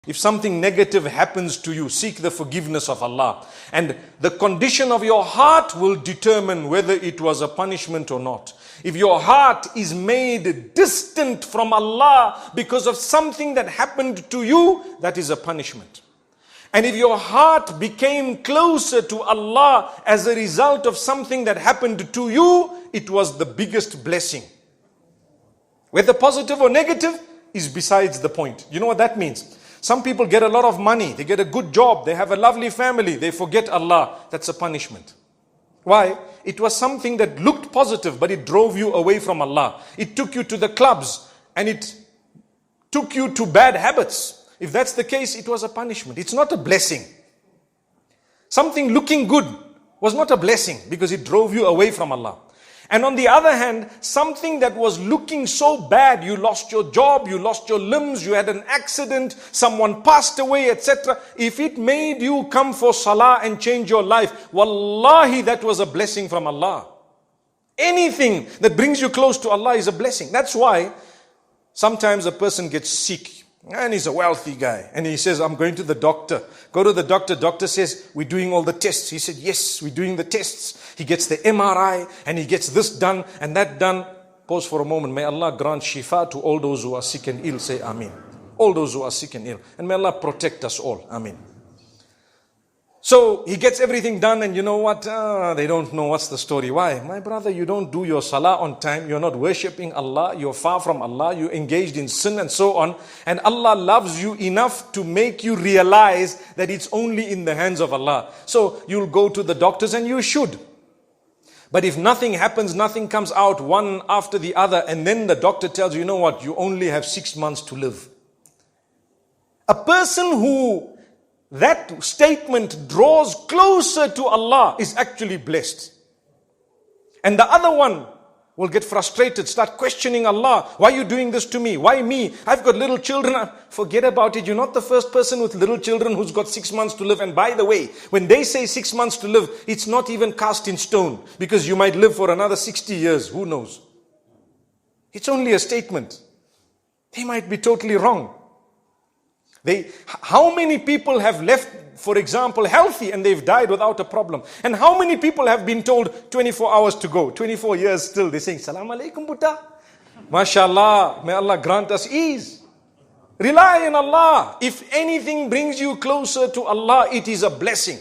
If something negative happens to you, seek the forgiveness of Allah. And the condition of your heart will determine whether it was a punishment or not. If your heart is made distant from Allah because of something that happened to you, that is a punishment. And if your heart became closer to Allah as a result of something that happened to you, it was the biggest blessing. Whether positive or negative is besides the point. You know what that means? Some people get a lot of money, they get a good job, they have a lovely family, they forget Allah. That's a punishment. Why? It was something that looked positive, but it drove you away from Allah. It took you to the clubs and it took you to bad habits. If that's the case, it was a punishment. It's not a blessing. Something looking good was not a blessing because it drove you away from Allah. And on the other hand, something that was looking so bad, you lost your job, you lost your limbs, you had an accident, someone passed away, etc. If it made you come for salah and change your life, wallahi, that was a blessing from Allah. Anything that brings you close to Allah is a blessing. That's why sometimes a person gets sick. And he's a wealthy guy. And he says, I'm going to the doctor. Go to the doctor. Doctor says, we're doing all the tests. He said, yes, we're doing the tests. He gets the MRI and he gets this done and that done. Pause for a moment. May Allah grant shifa to all those who are sick and ill. Say Ameen. All those who are sick and ill. And may Allah protect us all. Ameen. So he gets everything done and you know what? They don't know what's the story. Why? My brother, you don't do your salah on time. You're not worshipping Allah. You're far from Allah. You're engaged in sin and so on. And Allah loves you enough to make you realize that it's only in the hands of Allah. So you'll go to the doctors and you should. But if nothing happens, nothing comes out one after the other, and then the doctor tells you, you know what? You only have 6 months to live. A person who that statement draws closer to Allah is actually blessed. And the other one will get frustrated, start questioning Allah. Why are you doing this to me? Why me? I've got little children. Forget about it. You're not the first person with little children who's got 6 months to live. And by the way, when they say 6 months to live, it's not even cast in stone, because you might live for another 60 years. Who knows? It's only a statement. They might be totally wrong. How many people have left, for example, healthy and they've died without a problem? And how many people have been told 24 hours to go, 24 years still? They're saying, Salam alaikum, Buddha. MashaAllah, may Allah grant us ease. Rely on Allah. If anything brings you closer to Allah, it is a blessing.